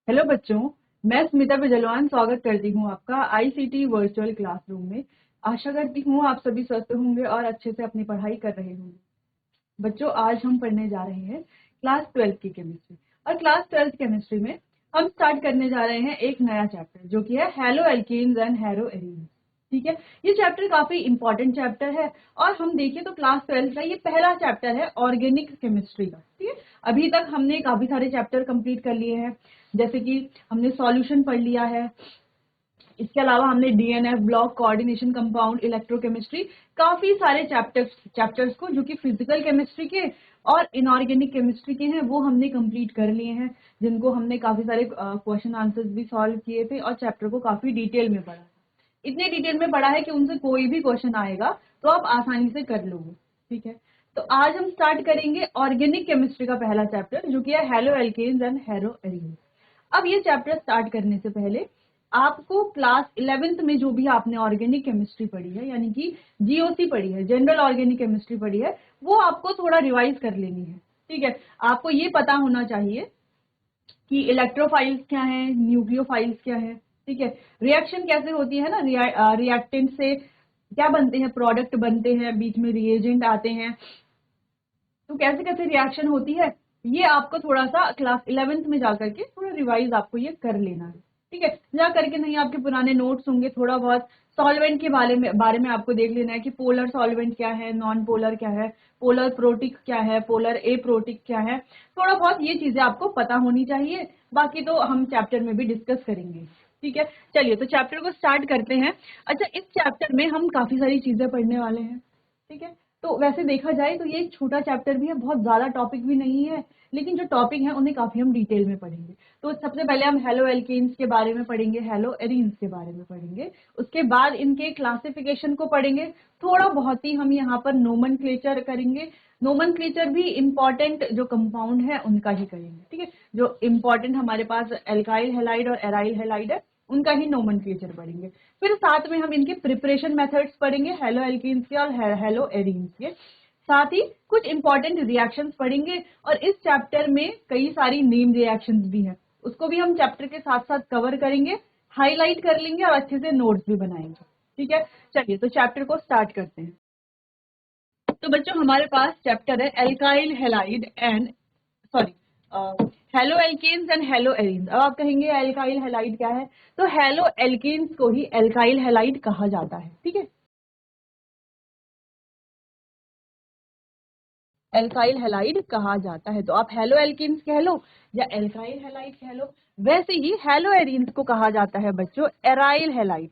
Hello बच्चों, मैं स्मिता बिजलवान स्वागत करती हूँ आपका आईसीटी वर्चुअल क्लासरूम में। आशा करती हूँ आप सभी स्वस्थ होंगे और अच्छे से अपनी पढ़ाई कर रहे होंगे। बच्चों, आज हम पढ़ने जा रहे हैं क्लास 12 की केमिस्ट्री। और क्लास 12 केमिस्ट्री में हम स्टार्ट करने जा रहे हैं एक नया चैप्टर जो कि है hello alkenes and hello arenes. ठीक है, ये चैप्टर काफी इंपॉर्टेंट चैप्टर है और हम देखें तो क्लास 12 का ये पहला चैप्टर है ऑर्गेनिक केमिस्ट्री का। ठीक है, अभी तक हमने काफी सारे चैप्टर कंप्लीट कर लिए हैं, जैसे कि हमने सॉल्यूशन पढ़ लिया है। इसके अलावा हमने DNF, block coordination, compound, electrochemistry, काफी सारे चैप्टर्स को जो कि फिजिकल केमिस्ट्री के और इनऑर्गेनिक केमिस्ट्री के हैं वो हमने कंप्लीट कर लिए हैं, जिनको हमने काफी सारे क्वेश्चन आंसर्स भी सॉल्व किए थे और चैप्टर को काफी डिटेल में पढ़ा। इतने डिटेल में पढ़ा है कि उनसे कोई भी क्वेश्चन आएगा तो आप आसानी से कर लोगे। ठीक है, तो आज हम स्टार्ट करेंगे ऑर्गेनिक केमिस्ट्री का पहला चैप्टर जो कि है haloalkanes and haloarenes. अब ये चैप्टर स्टार्ट करने से पहले आपको क्लास 11th में जो भी आपने ऑर्गेनिक केमिस्ट्री पढ़ी है, यानी कि जीओसी पढ़ी है, जनरल ऑर्गेनिक केमिस्ट्री पढ़ी है, वो आपको थोड़ा रिवाइज कर लेनी है। ठीक है, आपको ये पता होना चाहिए कि इलेक्ट्रोफाइल्स क्या है, न्यूक्लियोफाइल्स क्या है। ठीक है, रिएक्शन कैसे होती है ना, रिएक्टेंट से क्या बनते हैं, प्रोडक्ट बनते हैं, बीच में रिएजेंट आते हैं, तो कैसे कैसे रिएक्शन होती है, ये आपको थोड़ा सा क्लास 11th में जाकर के थोड़ा रिवाइज आपको ये कर लेना है। ठीक है, जा करके नहीं आपके पुराने नोट्स होंगे, थोड़ा बहुत सॉल्वेंट के बारे में आपको देख लेना है कि पोलर सॉल्वेंट क्या है, नॉन पोलर क्या है, पोलर प्रोटिक क्या है, पोलर ए प्रोटिक क्या है, थोड़ा बहुत ये चीजें आपको पता होनी चाहिए। बाकी तो हम चैप्टर में भी डिस्कस करेंगे। ठीक है, चलिए तो चैप्टर को स्टार्ट करते हैं। अच्छा, इस चैप्टर में हम काफी सारी चीजें पढ़ने वाले हैं। ठीक है, तो वैसे देखा जाए तो ये एक छोटा चैप्टर भी है, बहुत ज्यादा टॉपिक भी नहीं है, लेकिन जो टॉपिक है उन्हें काफी हम डिटेल में पढ़ेंगे। तो सबसे पहले हम हेलो एल्केन्स के बारे में पढ़ेंगे, हेलो एरीन्स के बारे में पढ़ेंगे, उसके बाद इनके क्लासिफिकेशन को पढ़ेंगे। थोड़ा बहुत ही हम यहाँ पर नोमेनक्लेचर करेंगे। नोमेनक्लेचर भी इंपॉर्टेंट जो कंपाउंड है उनका ही करेंगे। ठीक है, जो इंपॉर्टेंट हमारे पास एल्काइल हैलाइड और एराइल हैलाइड है उनका ही नोमेनक्लेचर पढ़ेंगे। फिर साथ में हम इनके प्रिपरेशन मेथड्स पढ़ेंगे, हेलो एल्कीन्स के और हेलो एरीन्स के। साथ ही कुछ इंपॉर्टेंट रिएक्शंस पढ़ेंगे और इस चैप्टर में कई सारी नेम रिएक्शंस भी हैं, उसको भी हम चैप्टर के साथ साथ कवर करेंगे, हाईलाइट कर लेंगे और अच्छे से नोट्स भी बनाएंगे। ठीक है, चलिए तो चैप्टर को स्टार्ट करते हैं। तो बच्चों, हमारे पास चैप्टर है alkyl halide and sorry haloalkanes and haloarenes. अब आप कहेंगे एल्काइल हैलाइड क्या है, तो हेलो एल्केन्स को ही एल्काइल हैलाइड कहा जाता है। ठीक है, एल्काइल हैलाइड कहा जाता है, तो आप हेलो एल्केन्स कह लो या एल्काइल हैलाइड कह लो। वैसे ही हेलो एरीन्स को कहा जाता है बच्चों एराइल हैलाइड।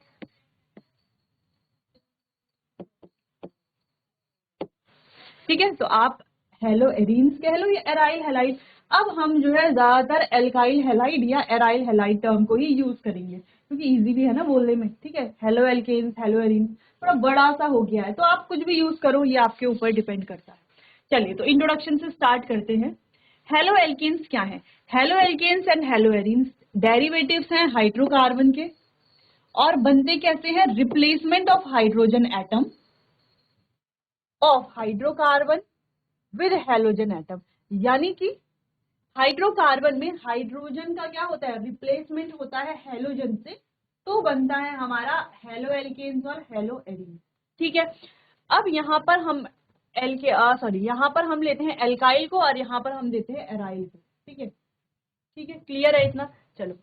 ठीक है, तो आप हेलो एरीन्स कह लो या एराइल हैलाइड। अब हम जो है ज्यादातर एल्काइल हैलाइड या एराइल हैलाइड टर्म को ही यूज करेंगे क्योंकि इजी भी है ना बोलने में। ठीक है, हेलो एल्केन्स, हेलो एरीन्स थोड़ा बड़ा सा हो गया है, तो आप कुछ भी यूज करो, ये आपके ऊपर डिपेंड करता है। चलिए तो इंट्रोडक्शन से स्टार्ट करते हैं। हेलो एल्केन्स क्या है? Haloalkanes and haloarenes derivatives हैं हाइड्रोकार्बन के और बनते कैसे हैं? Replacement of hydrogen atom of hydrocarbon with halogen atom, यानी कि हाइड्रोकार्बन में हाइड्रोजन का क्या होता है? रिप्लेसमेंट होता है हेलोजन से, तो बनता है हमारा हेलो एल्केन्स और हेलो एरीन्स। ठीक है, अब यहाँ पर हम यहाँ पर हम लेते हैं एल्काइल को और यहाँ पर हम देते हैं एराइल को। ठीक है, ठीक है, क्लियर है इतना? चलो,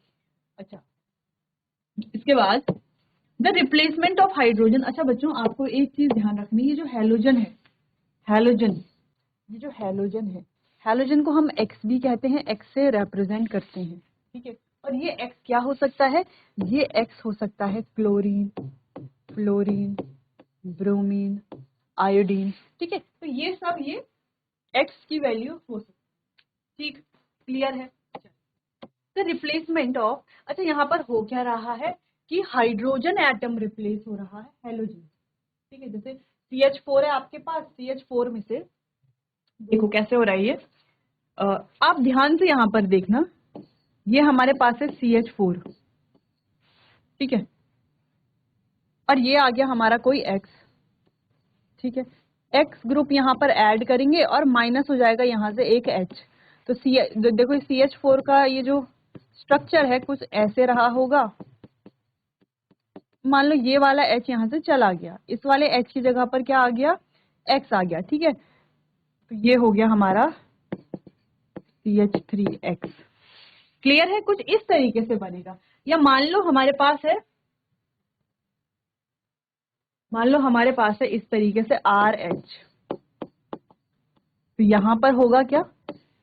अच्छा, इसके बाद द रिप्लेसमेंट ऑफ हाइड्रोजन। अच्छा बच्चों, आपको एक चीज ध्यान रखनी है, ये जो हेलोजन है, हेलोजन, ये जो हेलोजन है, हेलोजन को हम एक्स भी कहते हैं, एक्स से रिप्रेजेंट करते हैं। ठीक है, और ये एक्स क्या हो सकता है? ये एक्स हो सकता है क्लोरीन, फ्लोरीन, ब्रोमीन, आयोडीन। ठीक है, तो ये सब ये एक्स की वैल्यू हो सकती है। ठीक, क्लियर है? तो रिप्लेसमेंट ऑफ, अच्छा यहाँ पर हो क्या रहा है कि हाइड्रोजन एटम रिप्लेस हो रहा है हेलोजन। ठीक है, जैसे CH4 है आपके पास, CH4 में से देखो कैसे हो रहा है ये। आप ध्यान से यहाँ पर देखना, ये हमारे पास है CH4। ठीक है, और ये आ गया हमारा कोई X। ठीक है, X ग्रुप यहाँ पर ऐड करेंगे और माइनस हो जाएगा यहाँ से एक H। तो देखो CH4 का ये जो स्ट्रक्चर है कुछ ऐसे रहा होगा। मान लो ये वाला H यहाँ से चला गया, इस वाले H की जगह पर क्या आ गया, X आ गया, ठीक है। तो ये हो गया हमारा CH3X। क्लियर है, कुछ इस तरीके से बनेगा। या मान लो हमारे पास है, मान लो हमारे पास है इस तरीके से RH, तो यहां पर होगा क्या,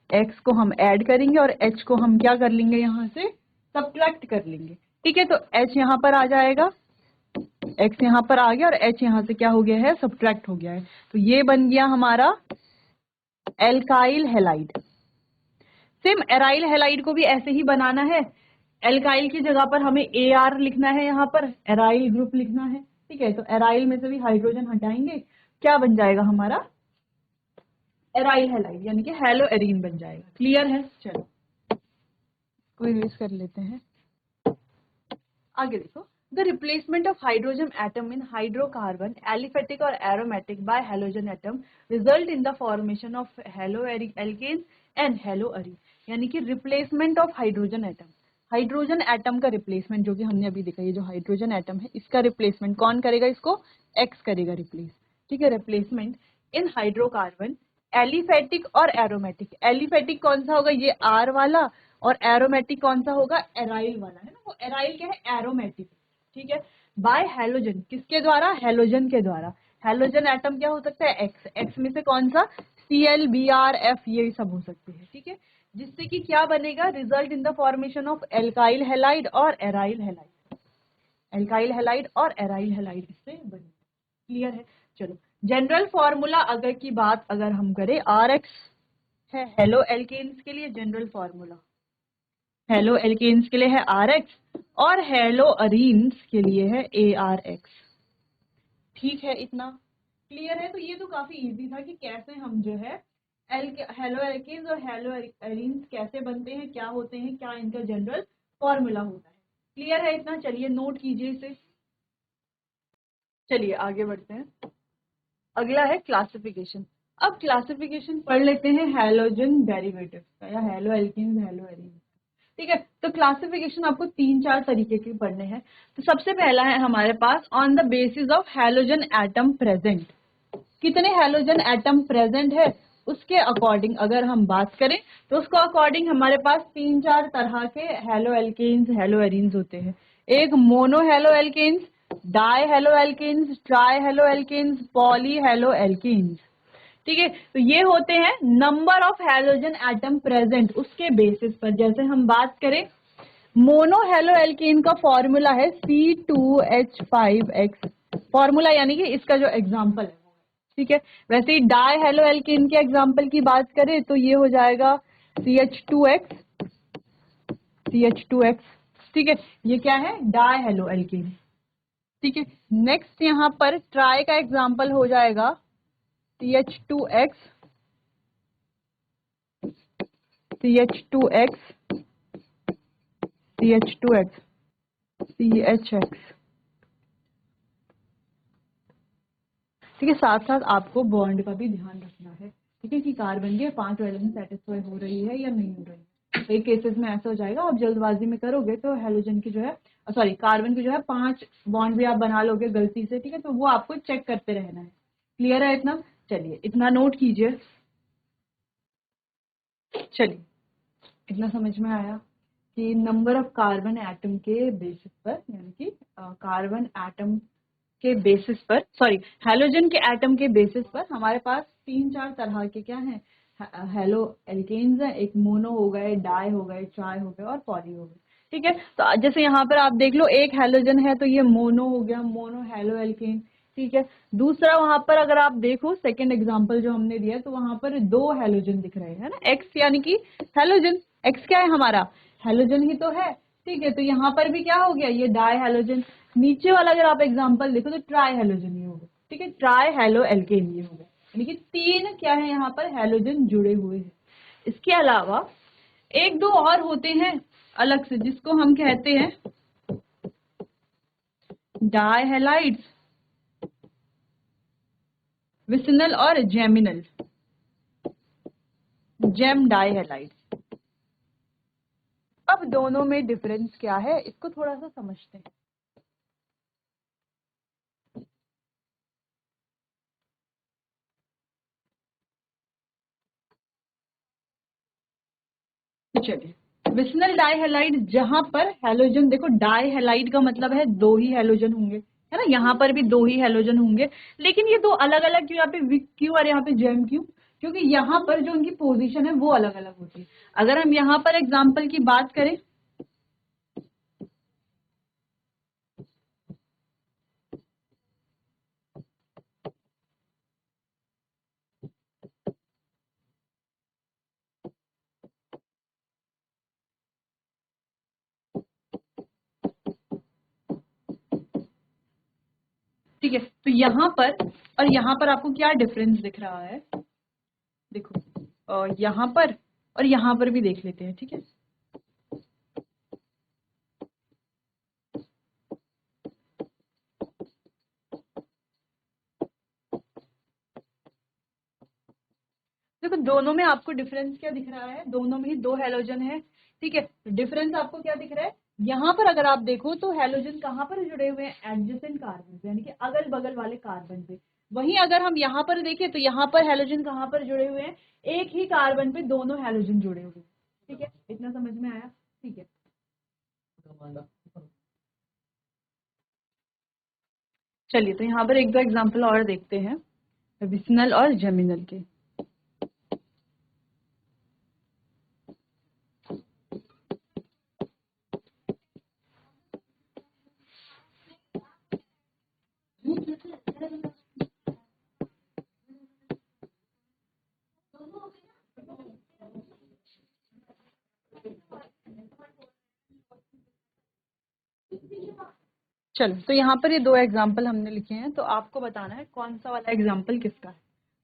X को हम ऐड करेंगे और H को हम क्या कर लेंगे, यहां से सब्ट्रैक्ट कर लेंगे, ठीक है। तो H यहां पर आ जाएगा, X यहां पर आ गया और H यहां से क्या हो गया है, सब्ट्रैक्ट हो गया है। तो ये बन गया हमारा alkyl halide. Same aryl halide को भी ऐसे ही बनाना है। एल्काइल की जगह पर हमें AR लिखना है, यहाँ पर एराइल ग्रुप लिखना है, ठीक है। तो एराइल में से भी हाइड्रोजन हटाएंगे, क्या बन जाएगा हमारा, एराइल हैलाइड, यानी कि हेलो एरीन बन जाएगा। क्लियर है, चलो इसको इरेज कर लेते हैं। आगे देखो, the replacement of hydrogen atom in hydrocarbon aliphatic और aromatic by halogen atom result in the formation of haloalkane and haloarene. यानी कि replacement of hydrogen atom, hydrogen atom का रिप्लेसमेंट, जो कि हमने अभी देखा, ये जो हाइड्रोजन एटम है इसका रिप्लेसमेंट कौन करेगा, इसको X करेगा रिप्लेस, ठीक है। रिप्लेसमेंट इन हाइड्रोकार्बन एलिफेटिक और एरोमेटिक, एलिफेटिक कौन सा होगा, ये R वाला, और एरोमेटिक कौन सा होगा, एराइल वाला, है ना। वो एराइल क्या है, एरोमेटिक, ठीक है। बाय हैलोजन, किसके द्वारा, हैलोजन के द्वारा। हैलोजन एटम क्या हो सकता है, X में से कौन सा, Cl Br F, ये सब हो सकते हैं, ठीक है। जिससे कि क्या बनेगा, result in the formation of alkyl halide और एराइल हैलाइड, एल्काइल हैलाइड और एराइल हैलाइड इससे बनेगा। क्लियर है, चलो जनरल फॉर्मूला अगर की बात अगर हम करें, RX है हेलो एल्केन्स के लिए जनरल फॉर्मूला, हेलो एल्केन्स के लिए है RX और हेलो अरीन्स के लिए है ARX। ठीक है, इतना क्लियर है। तो ये तो काफी इजी था कि कैसे हम जो है हेलो एल्केन्स और हेलो अरीन्स कैसे बनते हैं, क्या होते हैं, क्या इनका जनरल फॉर्मूला होता है। क्लियर है इतना, चलिए नोट कीजिए इसे। चलिए आगे बढ़ते हैं, अगला है क्लासिफिकेशन। अब क्लासिफिकेशन पढ़ लेते हैं हैलोजन डेरिवेटिव्स का, या हेलो एल्केन्स हेलो एरीन्स, ठीक है। तो क्लासिफिकेशन आपको 3-4 तरीके के पढ़ने हैं। तो सबसे पहला है हमारे pass on the basis of halogen atom present, कितने हैलोजन एटम प्रेजेंट है उसके अकॉर्डिंग अगर हम बात करें, तो उसको अकॉर्डिंग हमारे पास 3-4 तरह के हेलो एल्केन्स हेलो एरीन्स होते हैं। एक monohaloalkanes, dihaloalkanes, trihaloalkanes, polyhaloalkanes, ठीक है। तो ये होते हैं number of halogen atom present, उसके बेसिस पर। जैसे हम बात करें मोनो हेलो एल्केन का फॉर्मूला है C2H5X, फॉर्मूला यानी कि इसका जो एग्जांपल है, ठीक है। वैसे ही डाई हेलो एल्केन के एग्जांपल की बात करें तो ये हो जाएगा CH2X, CH2X, ठीक है। ये क्या है, डाई हेलो एल्केन, ठीक है। नेक्स्ट यहाँ पर ट्राई का एग्जांपल हो जाएगा CH2X, CH2X, CH2X, CHX, ठीक है। साथ साथ आपको बॉन्ड का भी ध्यान रखना है, ठीक है, कि कार्बन के 5 वैलेंस सेटिस्फाई हो रही है या नहीं हो रही है। कई केसेस में ऐसा हो जाएगा, आप जल्दबाजी में करोगे तो हेलोजन की जो है, सॉरी कार्बन की जो है 5 बॉन्ड भी आप बना लोगे गलती से, ठीक है। तो वो आपको चेक करते रहना है। क्लियर है इतना, चलिए इतना नोट कीजिए। चलिए इतना समझ में आया कि नंबर ऑफ कार्बन एटम के बेसिस पर, यानी कि कार्बन एटम के बेसिस पर, सॉरी हैलोजन के एटम के बेसिस पर हमारे पास 3-4 तरह के क्या हैं, हेलो एल्केन्स हैं। एक मोनो हो गए, डाई हो गए, ट्राई हो गए और पॉली हो गए, ठीक है। तो जैसे यहाँ पर आप देख लो, एक हैलोजन है तो ये मोनो हो गया, मोनो हेलो एल्केन, ठीक है। दूसरा वहां पर अगर आप देखो सेकंड एग्जांपल जो हमने दिया, तो वहां पर 2 हैलोजन दिख रहे हैं ना, एक्स यानी कि हैलोजन, एक्स क्या है हमारा, हैलोजन ही तो है, ठीक है। तो यहाँ पर भी क्या हो गया, ये डाई हैलोजन। नीचे वाला अगर आप एग्जांपल देखो तो ट्राई हैलोजन ही होगा, ठीक है, ट्राई हेलो एल्केन ये होगा, यानी कि 3 क्या है यहाँ पर हैलोजन जुड़े हुए हैं। इसके अलावा 1-2 और होते हैं अलग से, जिसको हम कहते हैं डाई हैलाइड्स, विसिनल और जेमिनल, जेम डाई हैलाइड। अब दोनों में डिफरेंस क्या है इसको थोड़ा सा समझते हैं। तो चलिए, विसिनल डाइहैलाइड जहां पर हेलोजन, देखो डाइहैलाइड का मतलब है दो ही हेलोजन होंगे, है ना, यहाँ पर भी दो ही हेलोजन होंगे, लेकिन ये दो अलग अलग क्यों, यहाँ पे विक क्यों और यहाँ पे जेम क्यों? क्योंकि यहाँ पर जो उनकी पोजीशन है वो अलग अलग होती है। अगर हम यहाँ पर एग्जाम्पल की बात करें, ठीक है, तो यहाँ पर और यहाँ पर आपको क्या डिफरेंस दिख रहा है? देखो यहाँ पर और यहाँ पर भी देख लेते हैं, ठीक है। देखो दोनों में आपको डिफरेंस क्या दिख रहा है? दोनों में ही दो हेलोजन है, ठीक है। डिफरेंस आपको क्या दिख रहा है? यहाँ पर अगर आप देखो तो हेलोजन कहाँ पर जुड़े हुए हैं? एडजेसेंट कार्बन पे, यानी कि अगल बगल वाले कार्बन पे। वहीं अगर हम यहाँ पर देखें तो यहाँ पर हेलोजन कहाँ पर जुड़े हुए हैं? एक ही कार्बन पे दोनों हेलोजन जुड़े हुए हैं, ठीक है। इतना समझ में आया? ठीक है, चलिए तो यहाँ पर एक दो एग्जाम्पल और देखते हैं विसिनल और जेमिनल के। चलो तो यहाँ पर ये दो एग्जाम्पल हमने लिखे हैं, तो आपको बताना है कौन सा वाला एग्जाम्पल किसका है।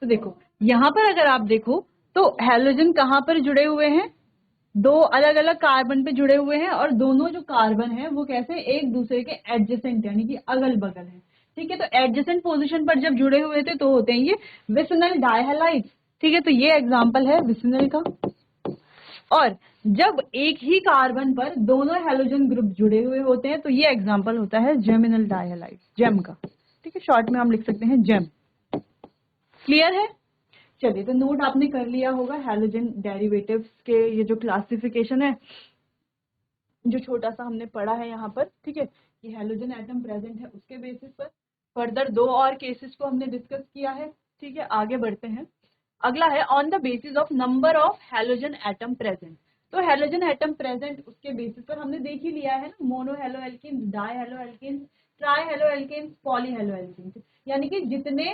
तो देखो यहाँ पर अगर आप देखो तो हेलोजन कहाँ पर जुड़े हुए हैं? दो अलग अलग कार्बन पे जुड़े हुए हैं, और दोनों जो कार्बन है वो कैसे एक दूसरे के एडजेसेंट यानी कि अगल बगल है, ठीक है। तो एडजेसेंट पोजीशन पर जब जुड़े हुए थे तो होते हैं ये विसिनल डाइहैलाइड्स, ठीक है। तो ये एग्जाम्पल है विसिनल का। और जब एक ही कार्बन पर दोनों हेलोजन ग्रुप जुड़े हुए होते हैं तो ये एग्जाम्पल होता है जेमिनल डाइहैलाइड, जेम का, ठीक है। शॉर्ट में हम लिख सकते हैं जेम। क्लियर है? चलिए तो नोट आपने कर लिया होगा हेलोजन डेरिवेटिव्स के ये जो क्लासिफिकेशन है, जो छोटा सा हमने पढ़ा है यहाँ पर, ठीक है। ये हेलोजन एटम प्रेजेंट है उसके बेसिस पर फर्दर दो और केसेस को हमने डिस्कस किया है, ठीक है। आगे बढ़ते हैं, अगला है on the basis of number of halogen atom present. तो हेलोजन एटम प्रेजेंट उसके बेसिस पर हमने देख ही लिया है ना, monohaloalkene, dihaloalkene, trihaloalkene, polyhaloalkene, यानी कि जितने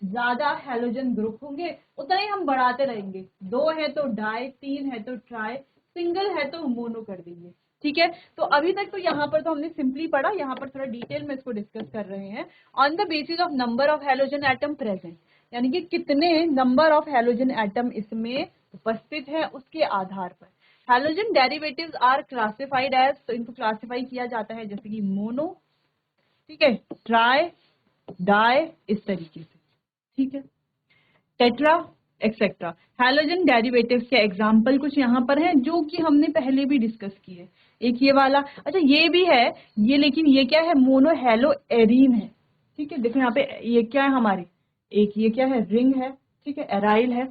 ज्यादा हेलोजन ग्रुप होंगे उतना ही हम बढ़ाते रहेंगे। दो है तो डाई, तीन है तो ट्राई, सिंगल है तो मोनो कर देंगे, ठीक है। तो अभी तक तो यहाँ पर तो हमने सिंपली पढ़ा, यहाँ पर थोड़ा डिटेल में इसको डिस्कस कर रहे हैं। On the basis of number of halogen atom present, यानी कि कितने नंबर ऑफ हेलोजन एटम इसमें उपस्थित है उसके आधार पर halogen derivatives are classified as, तो इनको क्लासिफाई किया जाता है जैसे कि मोनो, ठीक है, ट्राई, डाई, इस तरीके से, ठीक है, टेट्रा एक्सेट्रा। हेलोजन डेरिवेटिव्स के एग्जाम्पल कुछ यहाँ पर हैं जो कि हमने पहले भी डिस्कस किए। एक ये वाला, अच्छा ये भी है ये, लेकिन ये क्या है? मोनो हेलो एरीन है, ठीक है। देखो यहाँ पे ये क्या है हमारी, एक ये क्या है? रिंग है, ठीक है, एराइल है,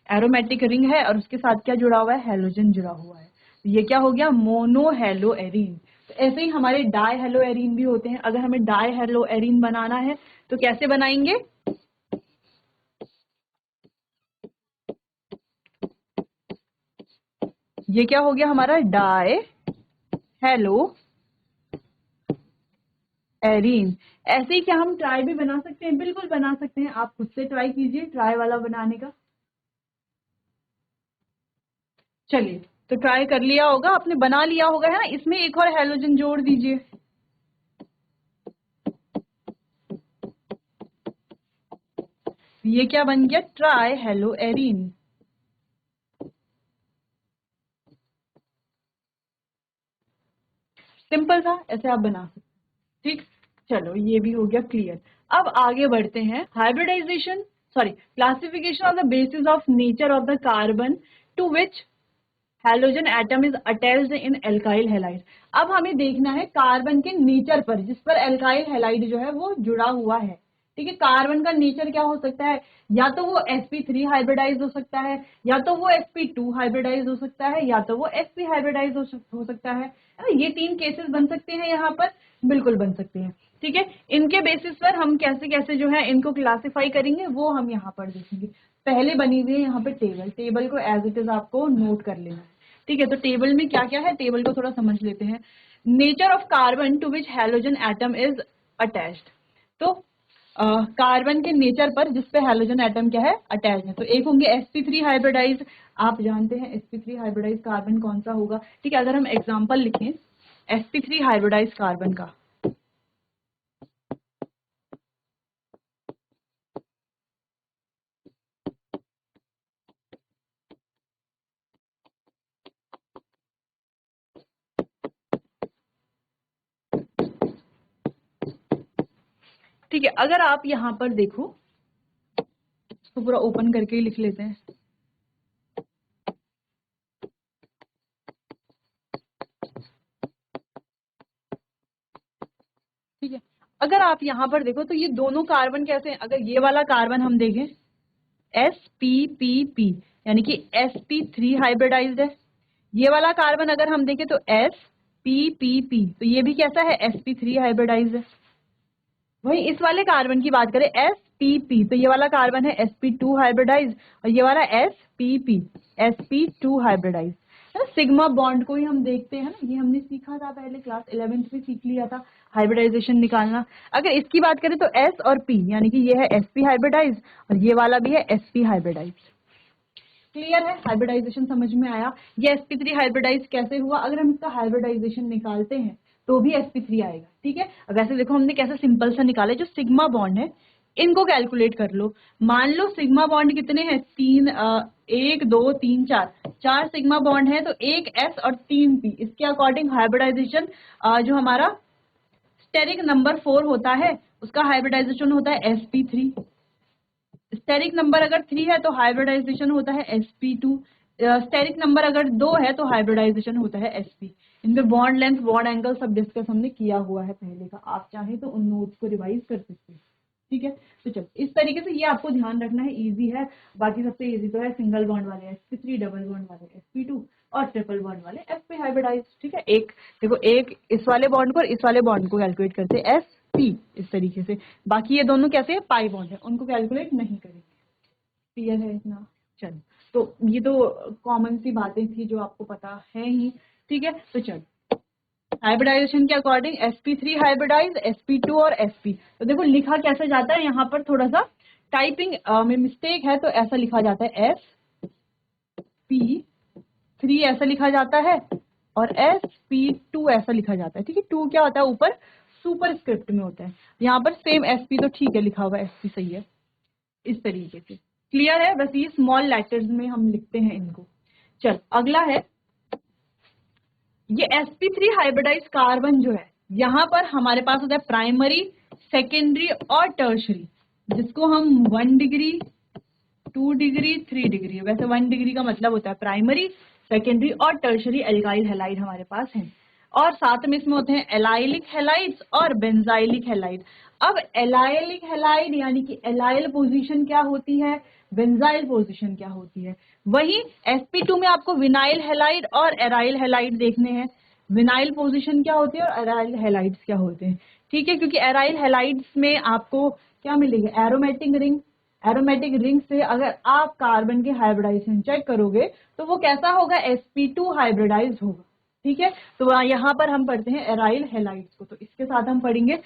एरोमेटिक रिंग है, और उसके साथ क्या जुड़ा हुआ है? हेलोजन जुड़ा हुआ है। तो ये क्या हो गया? Mono hello arene. तो ऐसे ही हमारे डाई हेलो एरीन भी होते हैं। अगर हमें डाई हेलो एरीन बनाना है तो कैसे बनाएंगे? ये क्या हो गया हमारा? Die hello arene. ऐसे ही क्या हम ट्राई भी बना सकते हैं? बिल्कुल बना सकते हैं, आप खुद से ट्राई कीजिए ट्राई वाला बनाने का। चलिए तो ट्राई कर लिया होगा आपने, बना लिया होगा, है ना। इसमें एक और हेलोजन जोड़ दीजिए, ये क्या बन गया? Try hello arene. सिंपल था, ऐसे आप बना सकते, ठीक। चलो ये भी हो गया क्लियर। अब आगे बढ़ते हैं, hybridisation, sorry, classification on the basis of nature of the carbon to which halogen atom is attached in alkyl halide. अब हमें देखना है कार्बन के नेचर पर, जिस पर एल्काइल हैलाइड जो है वो जुड़ा हुआ है। ठीक है, कार्बन का नेचर क्या हो सकता है, या तो वो sp3 हाइब्रिडाइज हो सकता है, या तो वो sp2 हाइब्रिडाइज हो सकता है, या तो वो sp हाइब्रिडाइज हो सकता है ना। ये तीन केसेस बन सकते हैं यहाँ पर, बिल्कुल बन सकते हैं। ठीक है, इनके बेसिस पर हम कैसे कैसे जो है इनको क्लासिफाई करेंगे वो हम यहाँ पर देखेंगे। पहले बनी हुई है यहाँ पे टेबल, टेबल को एज इट इज आपको नोट कर लेना है। ठीक है, तो टेबल में क्या क्या है, टेबल को थोड़ा समझ लेते हैं। Nature of carbon to which halogen atom is attached. तो कार्बन के नेचर पर जिस पे हैलोजन एटम क्या है, अटैच है। तो एक होंगे sp3 हाइब्रिडाइज। आप जानते हैं sp3 हाइब्रिडाइज कार्बन कौन सा होगा। ठीक है, अगर हम एग्जांपल लिखें sp3 हाइब्रिडाइज कार्बन का, ठीक है, अगर आप यहाँ पर देखो, इसको पूरा ओपन करके ही लिख लेते हैं। ठीक है, अगर आप यहाँ पर देखो तो ये दोनों कार्बन कैसे हैं। अगर ये वाला कार्बन हम देखें spp यानी कि sp3 हाइब्रिडाइज्ड है। ये वाला कार्बन अगर हम देखें तो spp, तो ये भी कैसा है, sp3 हाइब्रिडाइज्ड है। वही इस वाले कार्बन की बात करें spp, तो ये वाला कार्बन है sp2 हाइब्रिडाइज, और ये वाला spp sp2 हाइब्रिडाइज है ना। सिग्मा बॉन्ड को ही हम देखते हैं ना, ये हमने सीखा था पहले, क्लास 11th में सीख लिया था हाइब्रिडाइजेशन निकालना। अगर इसकी बात करें तो s और p, यानी कि ये है sp हाइब्रिडाइज और ये वाला भी है sp हाइब्रिडाइज। क्लियर है, हाइब्रिडाइजेशन समझ में आया। ये sp3 हाइब्रिडाइज कैसे हुआ, अगर हम इसका हाइब्रिडाइजेशन निकालते हैं तो भी sp3 आएगा। ठीक है, वैसे देखो हमने कैसे सिंपल सा निकाला, जो सिग्मा बॉन्ड है इनको कैलकुलेट कर लो। मान लो सिग्मा बॉन्ड कितने हैं, तीन, 1 2 3 4, 4 सिग्मा बॉन्ड है, तो एक s और 3 p। इसके अकॉर्डिंग हाइब्रिडाइजेशन जो हमारा स्टेरिक नंबर 4 होता है उसका हाइब्रिडाइजेशन होता है sp3। स्टेरिक नंबर अगर 3 है तो हाइब्रिडाइजेशन होता है sp2। स्टेरिक नंबर अगर 2 है तो हाइब्रिडाइजेशन होता है sp। इनमें बॉन्ड लेंथ, बॉन्ड एंगल सब डिस्कस हमने किया हुआ है पहले का, आप चाहें तो उन नोट्स को रिवाइज कर सकते हैं। ठीक है, तो चलो इस तरीके से ये आपको ध्यान रखना है, इजी है। बाकी सबसे इजी तो है सिंगल बॉन्ड वाले sp3, डबल बॉन्ड वाले sp2 और ट्रिपल बॉन्ड वाले sp हाइब्रिडाइज। ठीक है, एक देखो, एक इस वाले बॉन्ड को और इस वाले बॉन्ड को कैलकुलेट करते हैं sp इस तरीके से। बाकी ये दोनों कैसे है, पाई बॉन्ड है, उनको कैलकुलेट नहीं करेंगे। क्लियर है इतना। चलो, तो ये तो कॉमन सी बातें थी जो आपको पता है ही। ठीक है, तो चलो हाइब्रिडाइजेशन के अकॉर्डिंग sp3 हाइब्रिडाइज, sp2 और sp। तो देखो लिखा कैसे जाता है, यहाँ पर थोड़ा सा टाइपिंग में मिस्टेक है, तो ऐसा लिखा जाता है sp3 ऐसा लिखा जाता है और sp2 ऐसा लिखा जाता है। ठीक है, 2 क्या होता है, ऊपर सुपर स्क्रिप्ट में होता है। यहाँ पर सेम sp तो ठीक है लिखा हुआ है, sp सही है इस तरीके से। क्लियर है, बस ये स्मॉल लेटर्स में हम लिखते हैं इनको। चल अगला है, ये sp3 हाइब्रिडाइज कार्बन जो है, यहाँ पर हमारे पास होता है प्राइमरी, सेकेंडरी और टर्शरी, जिसको हम 1 डिग्री, 2 डिग्री, 3 डिग्री, वैसे 1 डिग्री का मतलब होता है प्राइमरी, सेकेंडरी और टर्शरी एल्काइल हैलाइड हमारे पास है। और साथ में इसमें होते हैं एलाइलिक हैलाइड्स और बेंजाइलिक हैलाइड। अब एलाइलिक हैलाइड यानी कि एलाइल पोजीशन क्या होती है, बेंजाइल पोजीशन क्या होती है। वही sp2 में आपको विनाइल हैलाइड और एराइल हैलाइड देखने हैं। विनाइल पोजीशन क्या होती है और एराइल हैलाइड्स क्या होते हैं। ठीक है, क्योंकि एराइल हैलाइड्स में आपको क्या मिलेगी, एरोमेटिक रिंग। एरोमेटिक रिंग से अगर आप कार्बन के हाइब्रिडाइजेशन चेक करोगे तो वो कैसा होगा, sp2 हाइब्रिडाइज होगा। ठीक है, तो यहाँ पर हम पढ़ते हैं एराइल हैलाइड्स को, तो इसके साथ हम पढ़ेंगे।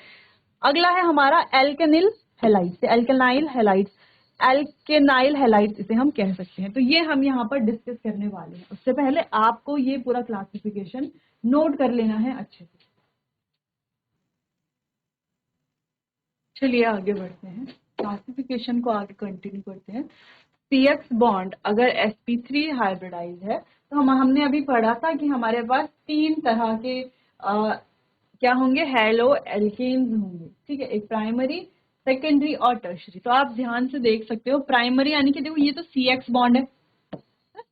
अगला है हमारा alkenyl halides, alkenyl halides, alkenyl halides इसे हम कह सकते हैं। तो ये हम यहाँ पर डिस्कस करने वाले हैं। उससे पहले आपको ये पूरा क्लासिफिकेशन नोट कर लेना है अच्छे से। चलिए आगे बढ़ते हैं, क्लासिफिकेशन को आगे कंटिन्यू करते हैं। CX बॉन्ड अगर sp3 हाइब्रिडाइज है तो हमने अभी पढ़ा था कि हमारे पास 3 तरह के क्या होंगे, हेलो एल्केन्स होंगे। ठीक है, एक प्राइमरी, सेकेंडरी और टर्शरी। तो आप ध्यान से देख सकते हो, प्राइमरी यानी कि देखो ये तो CX बॉन्ड है,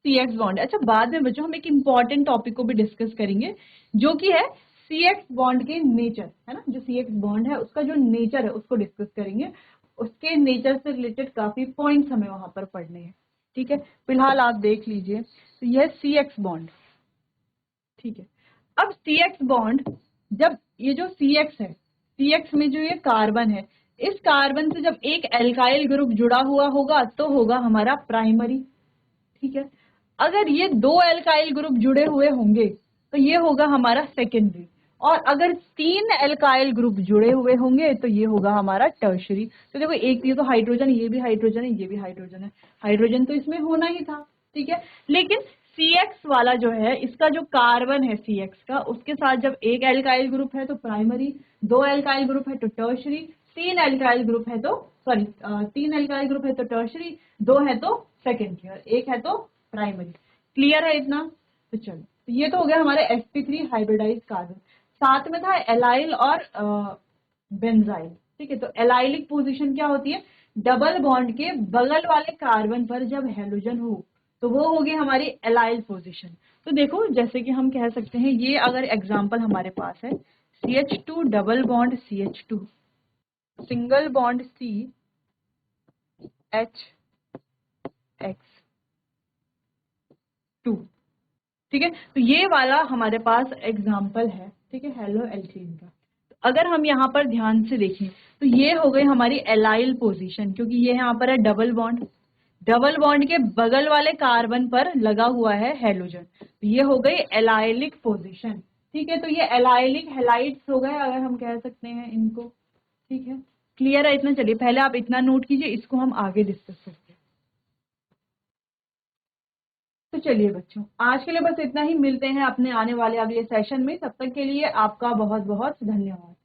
सी एक्स बॉन्ड। अच्छा, बाद में बच्चों हम एक इंपॉर्टेंट टॉपिक को भी डिस्कस करेंगे, जो कि है सी एक्स बॉन्ड के नेचर, है ना। जो सी एक्स बॉन्ड है उसका जो नेचर है उसको डिस्कस करेंगे। उसके नेचर से रिलेटेड काफी पॉइंट्स हमें वहां पर पढ़ने हैं, ठीक है। फिलहाल आप देख लीजिए, तो यह सी एक्स बॉन्ड, ठीक है। अब सी एक्स बॉन्ड, जब ये जो सी एक्स है, सी एक्स में जो ये कार्बन है, इस कार्बन से जब एक एल्काइल ग्रुप जुड़ा हुआ होगा तो होगा हमारा प्राइमरी, ठीक है। अगर ये दो एल्काइल ग्रुप जुड़े हुए होंगे तो ये होगा हमारा सेकेंडरी, और अगर तीन एल्काइल ग्रुप जुड़े हुए होंगे तो ये होगा हमारा टर्शरी। तो देखो, एक ये तो हाइड्रोजन, ये भी हाइड्रोजन है, ये भी हाइड्रोजन है, हाइड्रोजन तो इसमें होना ही था, ठीक है। लेकिन सी एक्स वाला जो है, इसका जो कार्बन है सी एक्स का, उसके साथ जब एक एल्काइल ग्रुप है तो प्राइमरी, दो एल्काइल ग्रुप है तो टर्शरी, तीन एल्काइल ग्रुप है तो, सॉरी, तीन एल्काइल ग्रुप है तो टर्शरी, दो है तो सेकेंडरी और एक है तो प्राइमरी। क्लियर है इतना? तो चलो, तो ये तो हो गया हमारे sp3 हाइब्रिडाइज कार्बन। साथ में था एलाइल और बेंजाइल, ठीक है। तो एलाइलिक पोजीशन क्या होती है? डबल बॉन्ड के बगल वाले कार्बन पर जब हेलोजन हो तो वो होगी हमारी एलाइल पोजीशन। तो देखो, जैसे कि हम कह सकते हैं, ये अगर एग्जांपल हमारे पास है, CH2 double bond CH2, single bond CHX2, ठीक है। तो ये वाला हमारे पास एग्जाम्पल है, ठीक है, हेलो एल्कीन का। तो अगर हम यहाँ पर ध्यान से देखें तो ये हो गई हमारी एलाइल पोजीशन, क्योंकि ये यहाँ पर है डबल बॉन्ड, डबल बॉन्ड के बगल वाले कार्बन पर लगा हुआ है हेलोजन, तो ये हो गई एलाइलिक पोजीशन, ठीक है। तो ये एलाइलिक हेलाइड्स हो गए, अगर हम कह सकते हैं इनको, ठीक है। क्लियर है इतना? चलिए, पहले आप इतना नोट कीजिए, इसको हम आगे डिस्कस करते हैं। तो चलिए बच्चों, आज के लिए बस इतना ही। मिलते हैं अपने आने वाले अगले सेशन में। तब तक के लिए आपका बहुत बहुत धन्यवाद।